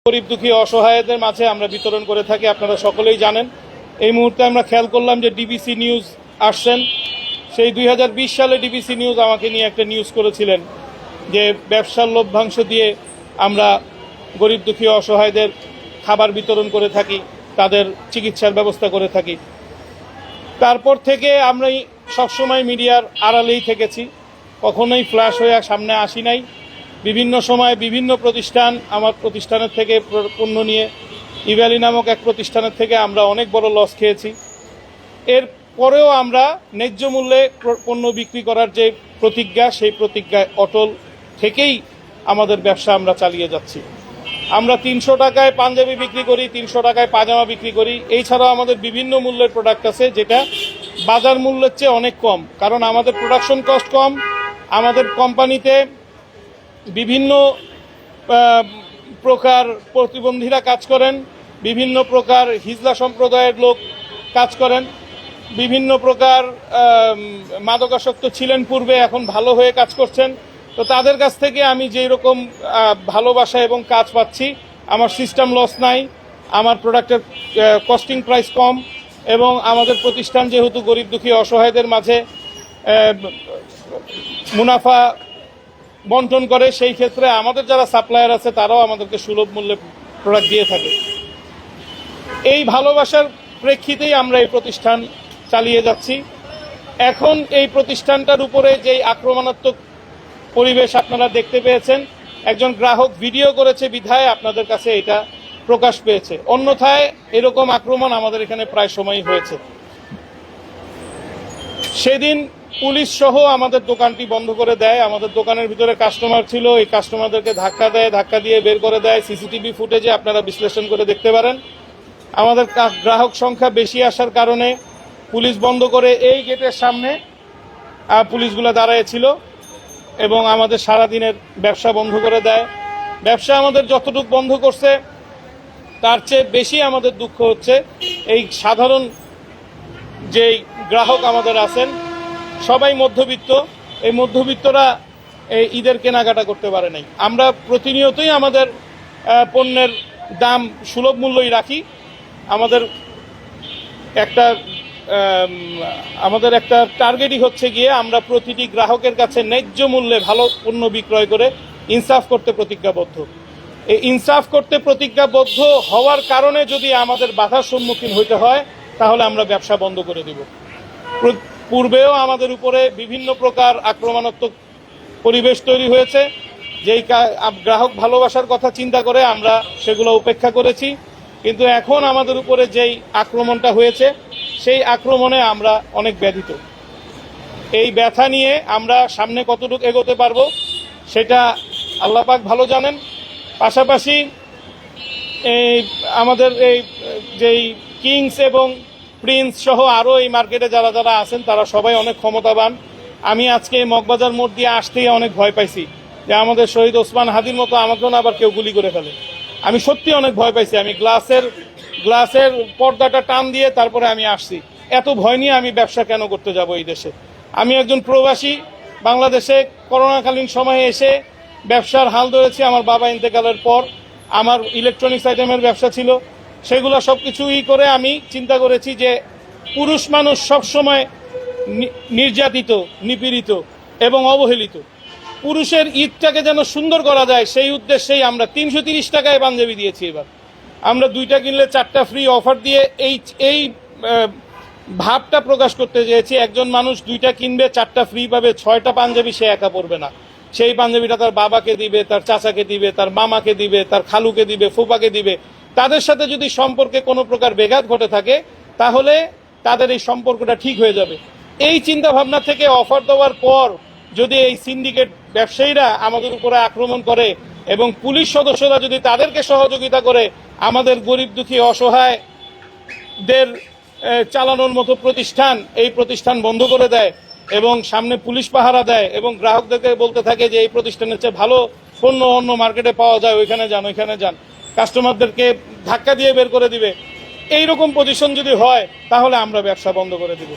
গরিব দুঃখী অসহায়দের মাঝে আমরা বিতরণ করে থাকি, আপনারা সকলেই জানেন। এই মুহূর্তে আমরা খেয়াল করলাম যে ডিবিসি নিউজ আসছেন, সেই 2020 সালে ডিবিসি নিউজ আমাকে নিয়ে একটা নিউজ করেছিলেন যে ব্যবসার লভ্যাংশ দিয়ে আমরা গরিব দুঃখী অসহায়দের খাবার বিতরণ করে থাকি, তাদের চিকিৎসার ব্যবস্থা করে থাকি। তারপর থেকে আমরা সবসময় মিডিয়ার আড়ালেই থেকেছি, কখনোই ফ্ল্যাশ হয়ে সামনে আসি নাই। বিভিন্ন সময় বিভিন্ন প্রতিষ্ঠান আমার প্রতিষ্ঠানের থেকে পণ্য নিয়ে, ইভ্যালি নামক এক প্রতিষ্ঠানের থেকে আমরা অনেক বড় লস খেয়েছি। এর পরেও আমরা ন্যায্য মূল্যে পণ্য বিক্রি করার যে প্রতিজ্ঞা, সেই প্রতিজ্ঞায় অটল থেকেই আমাদের ব্যবসা আমরা চালিয়ে যাচ্ছি। আমরা 300 টাকায় পাঞ্জাবি বিক্রি করি, 300 টাকায় পাজামা বিক্রি করি। এছাড়াও আমাদের বিভিন্ন মূল্যের প্রোডাক্ট আছে যেটা বাজার মূল্যের চেয়ে অনেক কম, কারণ আমাদের প্রোডাকশন কস্ট কম। আমাদের কোম্পানিতে বিভিন্ন প্রকার প্রতিবন্ধীরা কাজ করেন, বিভিন্ন প্রকার হিজলা সম্প্রদায়ের লোক কাজ করেন, বিভিন্ন প্রকার মাদকাসক্ত ছিলেন পূর্বে, এখন ভালো হয়ে কাজ করছেন। তো তাদের কাছ থেকে আমি যেই রকম ভালোবাসা এবং কাজ পাচ্ছি, আমার সিস্টেম লস নাই, আমার প্রোডাক্টের কস্টিং প্রাইস কম, এবং আমাদের প্রতিষ্ঠান যেহেতু গরিব দুঃখী অসহায়দের মাঝে মুনাফা বন্টন করে, সেই ক্ষেত্রে আমাদের যারা সাপ্লায়ার আছে তারাও আমাদেরকে সুলভ মূল্যে প্রোডাক্ট দিয়ে থাকে। এই ভালোবাসার প্রেক্ষিতেই আমরা এই প্রতিষ্ঠান চালিয়ে যাচ্ছি। এখন এই প্রতিষ্ঠানটার উপরে যেই আক্রমণাত্মক পরিবেশ আপনারা দেখতে পেয়েছেন, একজন গ্রাহক ভিডিও করেছে বিধায় আপনাদের কাছে এটা প্রকাশ পেয়েছে, অন্যথায় এরকম আক্রমণ আমাদের এখানে প্রায় সময়ই হয়েছে। সেদিন পুলিশ সহ আমাদের দোকানটি বন্ধ করে দেয়। আমাদের দোকানের ভিতরে কাস্টমার ছিল, এই কাস্টমারদেরকে ধাক্কা দেয়, ধাক্কা দিয়ে বের করে দেয়। সিসিটিভি ফুটেজে আপনারা বিশ্লেষণ করে দেখতে পারেন। আমাদের গ্রাহক সংখ্যা বেশি আসার কারণে পুলিশ বন্ধ করে এই গেটের সামনে পুলিশগুলো দাঁড়ায়ছিল এবং আমাদের সারাদিনের ব্যবসা বন্ধ করে দেয়। ব্যবসা আমাদের যতটুকু বন্ধ করছে তার চেয়ে বেশি আমাদের দুঃখ হচ্ছে এই সাধারণ যেই গ্রাহক আমাদের আছেন, সবাই মধ্যবিত্ত। এই মধ্যবিত্তরা এই ঈদের কেনাকাটা করতে পারে নাই। আমরা প্রতিনিয়তই আমাদের পণ্যের দাম সুলভ মূল্যই রাখি। আমাদের একটা টার্গেটই হচ্ছে গিয়ে আমরা প্রতিটি গ্রাহকের কাছে ন্যায্য মূল্যে ভালো পণ্য বিক্রয় করে ইনসাফ করতে প্রতিজ্ঞাবদ্ধ। এই ইনসাফ করতে প্রতিজ্ঞাবদ্ধ হওয়ার কারণে যদি আমাদের বাধার সম্মুখীন হইতে হয়, তাহলে আমরা ব্যবসা বন্ধ করে দিব। পূর্বেও আমাদের উপরে বিভিন্ন প্রকার আক্রমণাত্মক পরিবেশ তৈরি হয়েছে, যেই গ্রাহক ভালোবাসার কথা চিন্তা করে আমরা সেগুলো উপেক্ষা করেছি। কিন্তু এখন আমাদের উপরে যেই আক্রমণটা হয়েছে, সেই আক্রমণে আমরা অনেক ব্যথিত। এই ব্যথা নিয়ে আমরা সামনে কতটুকু এগোতে পারবো সেটা আল্লাহ পাক ভালো জানেন। পাশাপাশি আমাদের এই যেই কিংস এবং প্রিন্স সহ আরও এই মার্কেটে যারা যারা আছেন তারা সবাই অনেক ক্ষমতাবান। আমি আজকে মগবাজার মোড় দিয়ে আসতেই অনেক ভয় পাইছি যে আমাদের শহীদ ওসমান হাদির মতো আমাকেও আবার কেউ গুলি করে ফেলে। আমি সত্যি অনেক ভয় পাইছি। আমি গ্লাসের পর্দাটা টান দিয়ে তারপরে আমি আসছি। এত ভয় নিয়ে আমি ব্যবসা কেন করতে যাব এই দেশে? আমি একজন প্রবাসী, বাংলাদেশে করোনাকালীন সময়ে এসে ব্যবসার হাল ধরেছি। আমার বাবা ইন্তেকালের পর আমার ইলেকট্রনিক্স আইটেমের ব্যবসা ছিল, সেগুলো সব কিছুই করে আমি চিন্তা করেছি যে পুরুষ মানুষ সবসময় নির্যাতিত, নিপীড়িত এবং অবহেলিত। পুরুষের ঈদটাকে যেন সুন্দর করা যায়, সেই উদ্দেশ্যেই আমরা 330 টাকায় পাঞ্জাবি দিয়েছি। এবার আমরা 2টা কিনলে 4টা ফ্রি অফার দিয়ে এই ভাবটা প্রকাশ করতে চেয়েছি। একজন মানুষ 2টা কিনবে, 4টা ফ্রি পাবে, 6টা পাঞ্জাবি সে একা পরবে না। সেই পাঞ্জাবিটা তার বাবাকে দিবে, তার চাচাকে দিবে, তার মামাকে দিবে, তার খালুকে দিবে, ফুপাকে দিবে। তাদের সাথে যদি সম্পর্কে কোনো প্রকার ব্যাঘাত ঘটে থাকে, তাহলে তাদের এই সম্পর্কটা ঠিক হয়ে যাবে। এই চিন্তা ভাবনা থেকে অফার দেওয়ার পর যদি এই সিন্ডিকেট ব্যবসায়ীরা আমাদের উপরে আক্রমণ করে এবং পুলিশ সদস্যরা যদি তাদেরকে সহযোগিতা করে আমাদের গরিব দুঃখী অসহায়দের চালানোর মতো এই প্রতিষ্ঠান বন্ধ করে দেয় এবং সামনে পুলিশ পাহারা দেয় এবং গ্রাহকদেরকে বলতে থাকে যে এই প্রতিষ্ঠানের চেয়ে ভালো পণ্য অন্য মার্কেটে পাওয়া যায়, ওইখানে যান, কাস্টমারদেরকে ধাক্কা দিয়ে বের করে দিবে, এইরকম পজিশন যদি হয় তাহলে আমরা ব্যবসা বন্ধ করে দিব।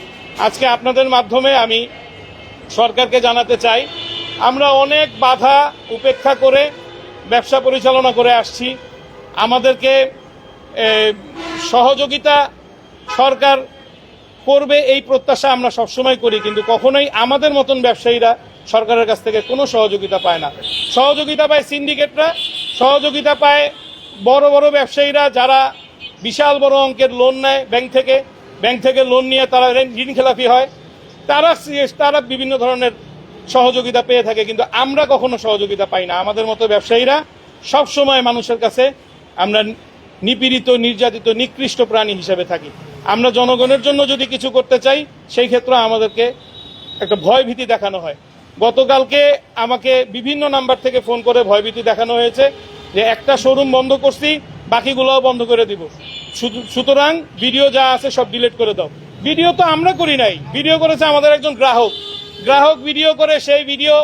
আজকে আপনাদের মাধ্যমে আমি সরকারকে জানাতে চাই, আমরা অনেক বাধা উপেক্ষা করে ব্যবসা পরিচালনা করে আসছি। আমাদেরকে সহযোগিতা সরকার করবে এই প্রত্যাশা আমরা সবসময় করি, কিন্তু কখনোই আমাদের মতন ব্যবসায়ীরা সরকারের কাছ থেকে কোনো সহযোগিতা পায় না। সহযোগিতা পায় সিন্ডিকেটরা, সহযোগিতা পায় বড় বড় ব্যবসায়ীরা যারা বিশাল বড় অঙ্কের লোন নেয় ব্যাংক থেকে লোন নিয়ে তারা ঋণ খেলাপি হয়, তারা বিভিন্ন ধরনের সহযোগিতা পেয়ে থাকে, কিন্তু আমরা কখনো সহযোগিতা পাই না। আমাদের মতো ব্যবসায়ীরা সবসময় মানুষের কাছে আমরা নিপীড়িত, নির্যাতিত, নিকৃষ্ট প্রাণী হিসেবে থাকি। আমরা জনগণের জন্য যদি কিছু করতে চাই সেই ক্ষেত্রে আমাদেরকে একটা ভয়ভীতি দেখানো হয়। গতকালকে আমাকে বিভিন্ন নাম্বার থেকে ফোন করে ভয়ভীতি দেখানো হয়েছে যে একটা শোরুম বন্ধ করছি, বাকিগুলোও বন্ধ করে দিব, সুতরাং ভিডিও যা আছে সব ডিলিট করে দাও। ভিডিও তো আমরা করি নাই, ভিডিও করেছে আমাদের একজন গ্রাহক ভিডিও করে সেই ভিডিও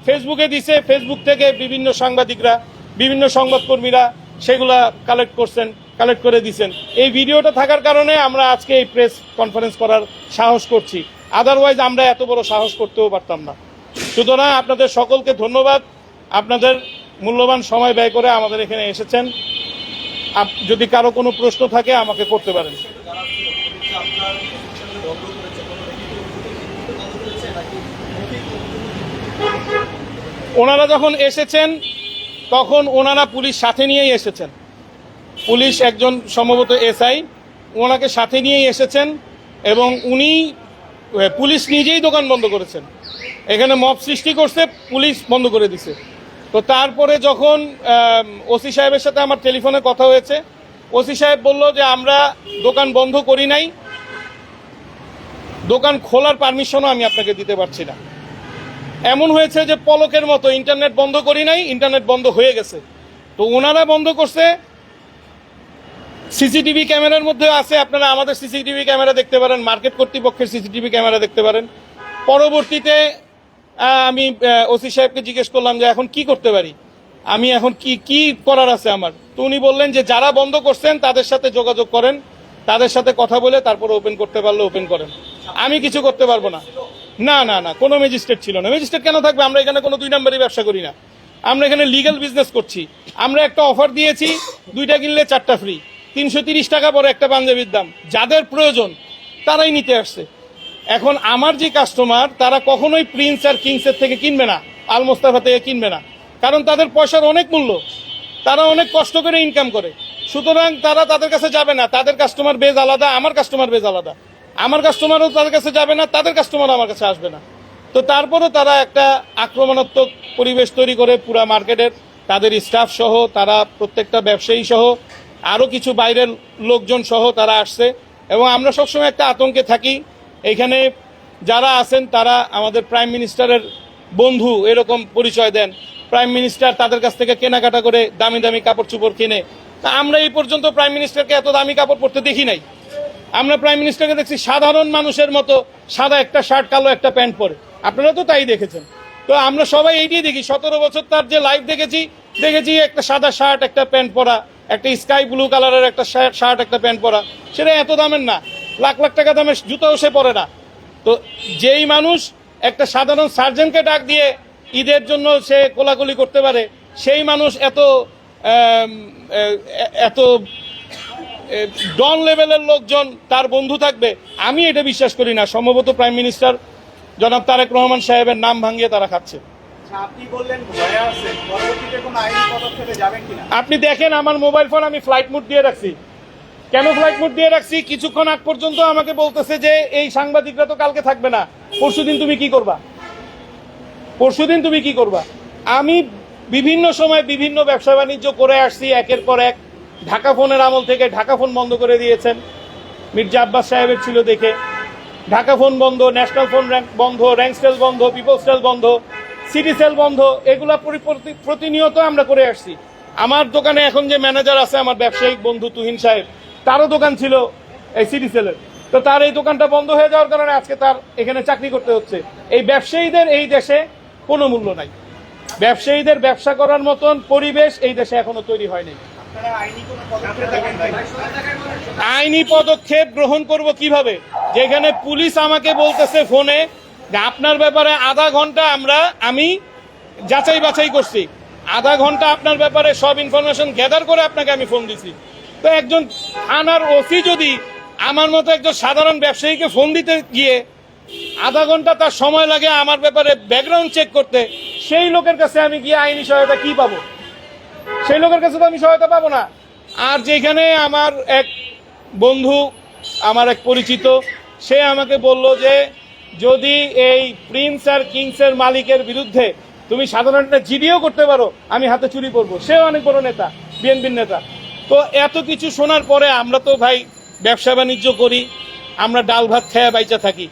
ফেসবুকে দিছে। ফেসবুক থেকে বিভিন্ন সাংবাদিকরা, বিভিন্ন সংবাদকর্মীরা সেগুলা কালেক্ট করে দিচ্ছেন। এই ভিডিওটা থাকার কারণে আমরা আজকে এই প্রেস কনফারেন্স করার সাহস করছি, আদারওয়াইজ আমরা এত বড় সাহস করতেও পারতাম না। সুতরাং আপনাদের সকলকে ধন্যবাদ, আপনাদের মূল্যবান সময় ব্যয় করে আমাদের এখানে এসেছেন। যদি কারো কোনো প্রশ্ন থাকে আমাকে করতে পারেন। ওনারা যখন এসেছেন তখন ওনারা পুলিশ সাথে নিয়েই এসেছেন, পুলিশ একজন সম্ভবত এসআই ওনাকে সাথে নিয়েই এসেছেন এবং পুলিশ নিজেই দোকান বন্ধ করেছেন। এখানে মব সৃষ্টি করছে, পুলিশ বন্ধ করে দিছে। তো তারপরে যখন ওসি সাহেবের সাথে আমার টেলিফোনে কথা হয়েছে, ওসি সাহেব বলল যে আমরা দোকান বন্ধ করি নাই, দোকান খোলার পারমিশনও আমি আপনাকে দিতে পারছি না। এমন হয়েছে যে পলকের মতো ইন্টারনেট বন্ধ করি নাই, ইন্টারনেট বন্ধ হয়ে গেছে। তো ওনারা বন্ধ করছে, সিসিটিভি ক্যামেরার মধ্যে আছে, আপনারা আমাদের সিসিটিভি ক্যামেরা দেখতে পারেন, মার্কেট কর্তৃপক্ষের সিসিটিভি ক্যামেরা দেখতে পারেন। পরবর্তীতে আমি ওসি সাহেবকে জিজ্ঞেস করলাম যে এখন কি করতে পারি, আমি এখন কি করার আছে আমার। তো উনি বললেন যে যারা বন্ধ করছেন তাদের সাথে যোগাযোগ করেন, তাদের সাথে কথা বলে তারপরে ওপেন করতে পারলে ওপেন করেন, আমি কিছু করতে পারবো না। না, কোনো ম্যাজিস্ট্রেট ছিল না। ম্যাজিস্ট্রেট কেন থাকবে? আমরা এখানে কোনো 2 নম্বরই ব্যবসা করি না, আমরা এখানে লিগ্যাল বিজনেস করছি। আমরা একটা অফার দিয়েছি, 2টা কিনলে 4টা ফ্রি, 330 টাকা পরে একটা পাঞ্জাবির দাম, যাদের প্রয়োজন তারাই নিতে আসছে। এখন আমার যে কাস্টমার তারা কখনোই প্রিন্স আর কিংসের থেকে কিনবে না, আল মোস্তাফা থেকে কিনবে না, কারণ তাদের পয়সার অনেক মূল্য, তারা অনেক কষ্ট করে ইনকাম করে। সুতরাং তারা তাদের কাছে যাবে না, তাদের কাস্টমার বেজ আলাদা, আমার কাস্টমার বেজ আলাদা, আমার কাস্টমারও তাদের কাছে যাবে না, তাদের কাস্টমার আমার কাছে আসবে না। তো তারপরও তারা একটা আক্রমণাত্মক পরিবেশ তৈরি করে পুরা মার্কেটের, তাদের স্টাফ সহ, তারা প্রত্যেকটা ব্যবসায়ী সহ, আরও কিছু বাইরের লোকজন সহ তারা আসছে এবং আমরা সবসময় একটা আতঙ্কে থাকি। এখানে যারা আছেন তারা আমাদের প্রাইম মিনিস্টারের বন্ধু এরকম পরিচয় দেন, প্রাইম মিনিস্টার তাদের কাছ থেকে কেনাকাটা করে দামি দামি কাপড় চোপড় কিনে। তা আমরা এই পর্যন্ত প্রাইম মিনিস্টারকে এত দামি কাপড় পরতে দেখি নাই। আমরা প্রাইম মিনিস্টারকে দেখছি সাধারণ মানুষের মতো সাদা একটা শার্ট, কালো একটা প্যান্ট পরে, আপনারা তো তাই দেখেছেন। তো আমরা সবাই এইটাই দেখি, 17 বছর তার যে লাইফ দেখেছি একটা সাদা শার্ট, একটা প্যান্ট পরা, একটা স্কাই ব্লু কালারের একটা শার্ট, একটা প্যান্ট পরা, সেটা এত দামের না, লাখ লাখ টাকা দামের জুতাও সে পরে না। তো যেই মানুষ একটা সাধারণ সার্জেনকে ডাক দিয়ে ঈদের জন্য সে কোলাকুলি করতে পারে, সেই মানুষ এত ডন লেভেলের লোকজন তার বন্ধু থাকবে, আমি এটা বিশ্বাস করি না। সম্ভবত প্রাইম মিনিস্টার জনাব তারেক রহমান সাহেবের নাম ভাঙিয়ে তারা খাচ্ছে। আপনি দেখেন আমার মোবাইল ফোন আমি ফ্লাইট মোড দিয়ে রাখছি। কেন ফ্লাইট মোড দিয়ে রাখছি? কিছুক্ষণ আগ পর্যন্ত আমাকে বলতেছে যে এই সাংবাদিকরা তো কালকে থাকবে না, পরশুদিন তুমি কি করবা? আমি বিভিন্ন সময় বিভিন্ন ব্যবসা বাণিজ্য করে আসছি, একের পর এক। ঢাকা ফোনের আমল থেকে ঢাকা ফোন বন্ধ করে দিয়েছেন, মির্জা আব্বাস সাহেবের ছিল দেখে। ঢাকা ফোন বন্ধ, ন্যাশনাল ফোন বন্ধ, র্যাঙ্কসেল বন্ধ, পিপলস সেল বন্ধ, সিটি সেল বন্ধ, এগুলা প্রতিনিয়ত আমরা করে আসছি। আমার দোকানে এখন যে ম্যানেজার আছে, আমার ব্যবসায়িক বন্ধু তুহিন সাহেব, তারও দোকান ছিল এই সিটি সেলের। তো তার এই দোকানটা বন্ধ হয়ে যাওয়ার কারণে আজকে তার এখানে চাকরি করতে হচ্ছে। এই ব্যবসায়ীদের এই দেশে কোনো মূল্য নাই, ব্যবসায়ীদের ব্যবসা করার মতন পরিবেশ এই দেশে এখনো তৈরি হয়নি। আইনি পদক্ষেপ গ্রহণ করব কিভাবে? যেখানে পুলিশ আমাকে বলতেছে ফোনে যে আপনার ব্যাপারে আধা ঘন্টা আমি যাচাই বাছাই করছি, আধা ঘন্টা আপনার ব্যাপারে সব ইনফরমেশন গ্যাদার করে আপনাকে আমি ফোন দিছি। তো একজন থানার ওসি যদি আমার মতো একজন সাধারণ ব্যবসায়ীকে ফোন দিতে গিয়ে আধা ঘন্টা তার সময় লাগে আমার ব্যাপারে ব্যাকগ্রাউন্ড চেক করতে, সেই লোকের কাছে আমি গিয়ে আইনি সহায়তা কি পাবো? সেই লোকের কাছে তো আমি সহায়তা পাবো না। আর যেখানে আমার এক বন্ধু, আমার এক পরিচিত, সে আমাকে বলল যে যদি এই প্রিন্স আর কিংসের মালিকের বিরুদ্ধে তুমি সাধারণ একটা জিডিও করতে পারো, আমি হাতে চুরি করবো। সেও অনেক বড় নেতা, বিএনপির নেতা। তো এত কিছু শোনার পরে আমরা তো ভাই ব্যবসা বাণিজ্য করি, আমরা ডাল ভাত খেয়ে বাইচা থাকি,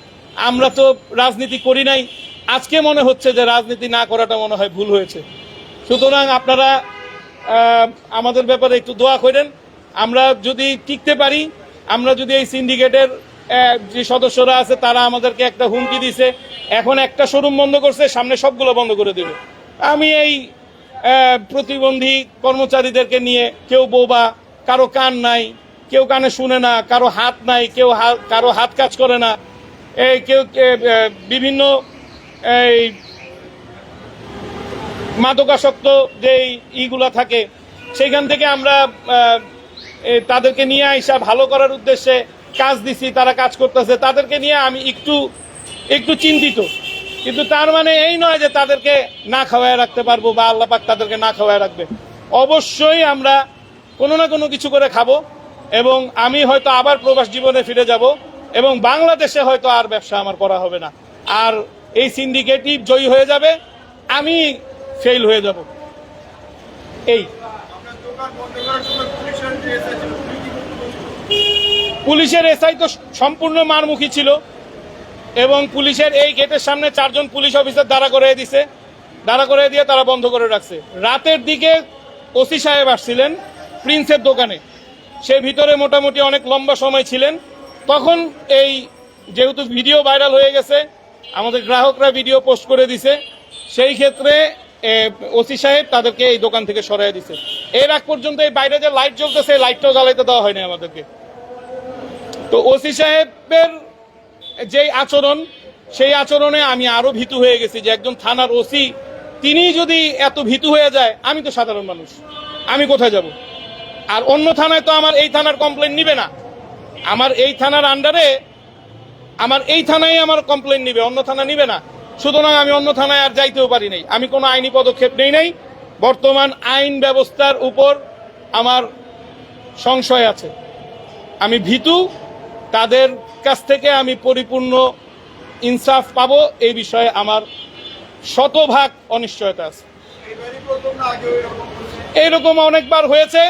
আমরা তো রাজনীতি করি নাই। আজকে মনে হচ্ছে যে রাজনীতি না করাটা মনে হয় ভুল হয়েছে। সুতরাং আপনারা আমাদের ব্যাপারে একটু দোয়া করেন। আমরা যদি টিকতে পারি, আমরা যদি এই সিন্ডিকেটের যে সদস্যরা আছে তারা আমাদেরকে একটা হুমকি দিছে, এখন একটা শোরুম বন্ধ করছে, সামনে সবগুলো বন্ধ করে দেবে। আমি এই প্রতিবন্ধী কর্মচারীদেরকে নিয়ে, কেউ বোবা, কারো কান নাই, কেউ কানে শুনে না, কারো হাত নাই, কারো হাত কাজ করে না, কেউ বিভিন্ন এই মাদকাসক্ত যে ইগুলা থাকে, সেখান থেকে আমরা তাদেরকে নিয়ে আইসা ভালো করার উদ্দেশ্যে কাজ দিছি, তারা কাজ করতেছে, তাদেরকে নিয়ে আমি একটু চিন্তিত। কিন্তু তার মানে এই নয় যে তাদেরকে না খাওয়ায় রাখতে পারবো বা আল্লাহ পাক তাদেরকে না খাওয়ায় রাখবে। অবশ্যই আমরা কোনো না কোনো কিছু করে খাবো, এবং আমি হয়তো আবার প্রবাস জীবনে ফিরে যাব, এবং বাংলাদেশে হয়তো আর ব্যবসা আমার করা হবে না, আর এই সিন্ডিকেটই জয়ী হয়ে যাবে, আমি ফেল হয়ে যাব। এই পুলিশের এসআই তো সম্পূর্ণ মারমুখী ছিল, এবং পুলিশের এই গেটের সামনে 4 জন পুলিশ অফিসার দাঁড়া করে দিয়ে তারা বন্ধ করে রাখছে। রাতের দিকে ওসি সাহেব আসছিলেন প্রিন্সের দোকানে, সে ভিতরে মোটামুটি অনেক লম্বা সময় ছিলেন। তখন এই যেহেতু ভিডিও ভাইরাল হয়ে গেছে, আমাদের গ্রাহকরা ভিডিও পোস্ট করে দিছে, সেই ক্ষেত্রে ওসি সাহেব তাদেরকে এই দোকান থেকে সরাই দিছে। এর আগ পর্যন্ত এই বাইরে যে লাইট জ্বলতেছে, লাইটটাও জ্বালাইতে দেওয়া হয়নি আমাদেরকে। তো ওসি সাহেবের যেই আচরণ, সেই আচরণে আমি আরো ভীতু হয়ে গেছি যে একজন থানার ওসি তিনি যদি এত ভীতু হয়ে যায়, আমি তো সাধারণ মানুষ, আমি কোথায় যাব? আর অন্য থানায় তো আমার এই থানার কমপ্লেন নিবে না, আমার এই থানার আন্ডারে আমার এই থানায় আমার কমপ্লেন নিবে, অন্য থানা নিবে না। সুতরাং আমি অন্য থানায় আর যাইতেও পারি নাই, আমি কোনো আইনি পদক্ষেপ নেই নাই। বর্তমান আইন ব্যবস্থার উপর আমার সংশয় আছে, আমি ভীতু, তাদের কাছ থেকে আমি পরিপূর্ণ ইনসাফ পাবো এই বিষয়ে আমার শতভাগ অনিশ্চয়তা আছে। এইরকম অনেকবার হয়েছে,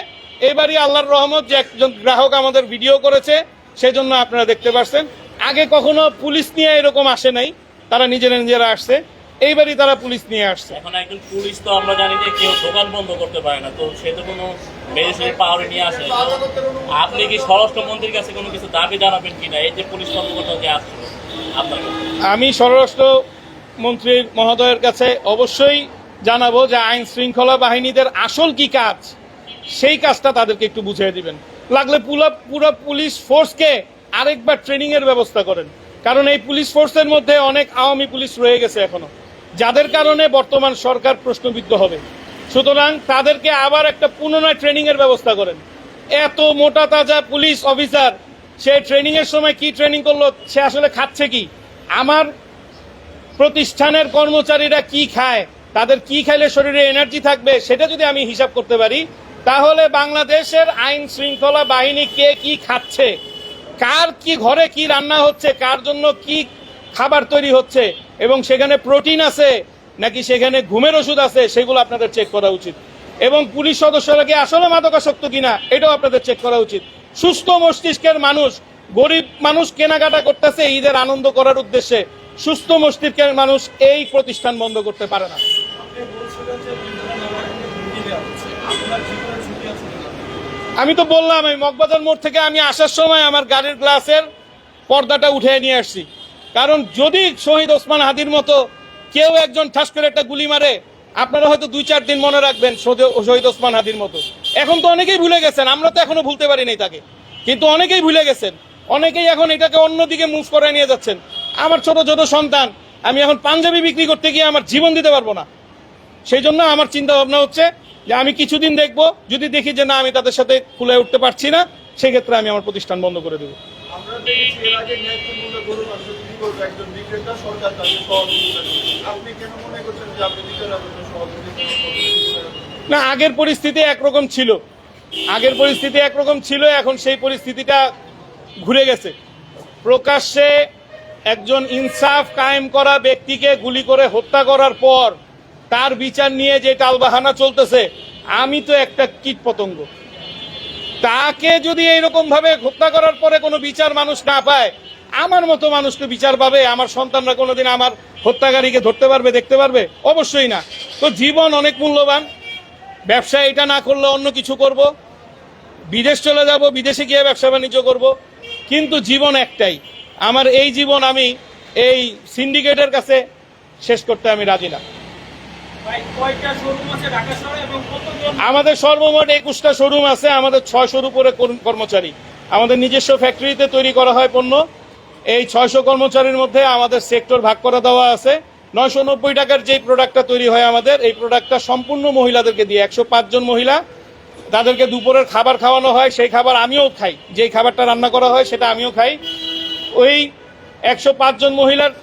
এবারই আল্লাহর রহমত যে একজন গ্রাহক আমাদের ভিডিও করেছে, সেজন্য আপনারা দেখতে পাচ্ছেন। আগে কখনো পুলিশ নিয়ে এরকম আসে নাই, তারা নিজেরা আসছে, এইবারই তারা পুলিশ নিয়ে আসছে। এখন একজন পুলিশ তো আমরা জানি যে কেউ দোকান বন্ধ করতে পারে না, তো সে তো কোনো ম্যাজিস্ট্রেট পাওয়ারে নিয়ে আসে। আপনি কি স্বরাষ্ট্রমন্ত্রীর কাছে কোনো কিছু দাবি জানাবেন কিনা, এই যে পুলিশ কর্মকর্তা যে আসছিল আপনার কাছে? আমি স্বরাষ্ট্র মন্ত্রী মহোদয়ের কাছে অবশ্যই জানাবো যে আইন শৃঙ্খলা বাহিনীদের আসল কি কাজ, সেই কাজটা তাদেরকে একটু বুঝিয়ে দিবেন। লাগলে পুরো পুলিশ ফোর্সকে আরেকবার ট্রেনিং এর ব্যবস্থা করেন, কারণ এই পুলিশ ফোর্সের মধ্যে অনেক আওয়ামী পুলিশ রয়ে গেছে এখনো, যাদের কারণে বর্তমান সরকার প্রশ্নবিদ্ধ হবে। সুতরাং তাদেরকে আবার একটা পুনরায় ট্রেনিং এর ব্যবস্থা করেন। এত মোটা তাজা পুলিশ অফিসার, সে ট্রেনিং এর সময় কি ট্রেনিং করলো, সে আসলে খাচ্ছে কি? আমার প্রতিষ্ঠানের কর্মচারীরা কি খায়, তাদের কি খাইলে শরীরে এনার্জি থাকবে, সেটা যদি আমি হিসাব করতে পারি, তাহলে বাংলাদেশের আইন শৃঙ্খলা বাহিনী কে কি খাচ্ছে, কার কি ঘরে কি রান্না হচ্ছে, কার জন্য কি খাবার তৈরি হচ্ছে, এবং সেখানে প্রোটিন আছে নাকি সেখানে ঘুমের ওষুধ আছে, সেগুলো আপনাদের চেক করা উচিত। এবং পুলিশ সদস্যরা কি আসলে মাদকাসক্ত কিনা, এটাও আপনাদের চেক করা উচিত। সুস্থ মস্তিষ্কের মানুষ, গরিব মানুষ কেনাকাটা করতেছে ঈদের আনন্দ করার উদ্দেশ্যে, সুস্থ মস্তিষ্কের মানুষ এই প্রতিষ্ঠান বন্ধ করতে পারে না। আমি তো বললাম, আমি মগবাজার মোড় থেকে আমি আসার সময় আমার গাড়ির গ্লাসের পর্দাটা উঠে নিয়ে আসছি, কারণ যদি শহীদ ওসমান হাদির মতো কেউ একজন ঠাস করে একটা গুলি মারে, আপনারা হয়তো 2-4 দিন মনে রাখবেন শহীদ ওসমান হাদির মতো। এখন তো অনেকেই ভুলে গেছেন, আমরা তো এখনো ভুলতে পারি নাই তাকে, কিন্তু অনেকেই ভুলে গেছেন, অনেকেই এখন এটাকে অন্যদিকে মুভ করে নিয়ে যাচ্ছেন। আমার ছোট ছোট সন্তান, আমি এখন পাঞ্জাবি বিক্রি করতে গিয়ে আমার জীবন দিতে পারবো না। সেই জন্য আমার চিন্তা ভাবনা হচ্ছে যে আমি কিছুদিন দেখব, যদি দেখি যে না আমি তাদের সাথে খুলে উঠতে পারছি না, সেক্ষেত্রে আমি আমার প্রতিষ্ঠান বন্ধ করে দেবো। আমরা দেখেছি এর আগে ন্যায়মূল্যে গরু মাংস বিক্রি করবে একজন বিক্রেতা, সরকার তাকে সহযোগিতা করবে। আপনি কেন মনে করছেন যে আপনি বিক্রেতার জন্য সহযোগিতা করবেন? না, আগের পরিস্থিতি একরকম ছিল, এখন সেই পরিস্থিতিটা ঘুরে গেছে। প্রকাশ্যে একজন ইনসাফ কায়েম করা ব্যক্তিকে গুলি করে হত্যা করার পর তার বিচার নিয়ে যে টালবাহানা চলতেছে, আমি তো একটা কীট পতঙ্গ। তাকে যদি এইরকম ভাবে হত্যা করার পরে কোনো বিচার মানুষ না পায়, আমার মতো মানুষকে বিচার পাবে? আমার সন্তানরা কোনোদিন আমার হত্যাকারীকে ধরতে পারবে, দেখতে পারবে? অবশ্যই না। তো জীবন অনেক মূল্যবান। ব্যবসা এটা না করলে অন্য কিছু করব, বিদেশ চলে যাব, বিদেশে গিয়ে ব্যবসা বাণিজ্য করব, কিন্তু জীবন একটাই। আমার এই জীবন আমি এই সিন্ডিকেটের কাছে শেষ করতে আমি রাজি না। আমাদের সর্বমোট 21টা শোরুম আছে, আমাদের 600-র উপরে কর্মচারী। আমাদের নিজস্ব ফ্যাক্টরিতে তৈরি করা হয় পণ্য। এই 600 কর্মচারীর মধ্যে আমাদের সেক্টর ভাগ করে দেওয়া আছে। 990 টাকার যে প্রোডাক্টটা তৈরি হয় আমাদের, এই প্রোডাক্টটা সম্পূর্ণ মহিলাদেরকে দিয়ে, 105 জন মহিলা, তাদেরকে দুপুরের খাবার খাওয়ানো হয়। সেই খাবার আমিও খাই, যেই খাবারটা রান্না করা হয় সেটা আমিও খাই। ওই 105 জন মহিলার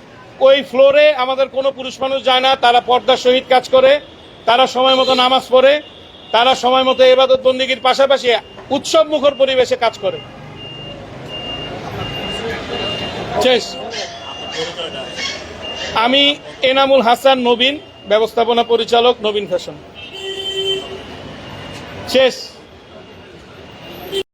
ওই ফ্লোরে আমাদের কোনো পুরুষ মানুষ যায় না। তারা পর্দার সহিত কাজ করে, তারা সময় মতো নামাজ পড়ে, তারা সময় মতো ইবাদত বন্দিগির পাশাপাশি উৎসব মুখর পরিবেশে কাজ করে। শেষ। আমি এনামুল হাসান নবীন, ব্যবস্থাপনা পরিচালক, নবীন ফ্যাশন। শেষ।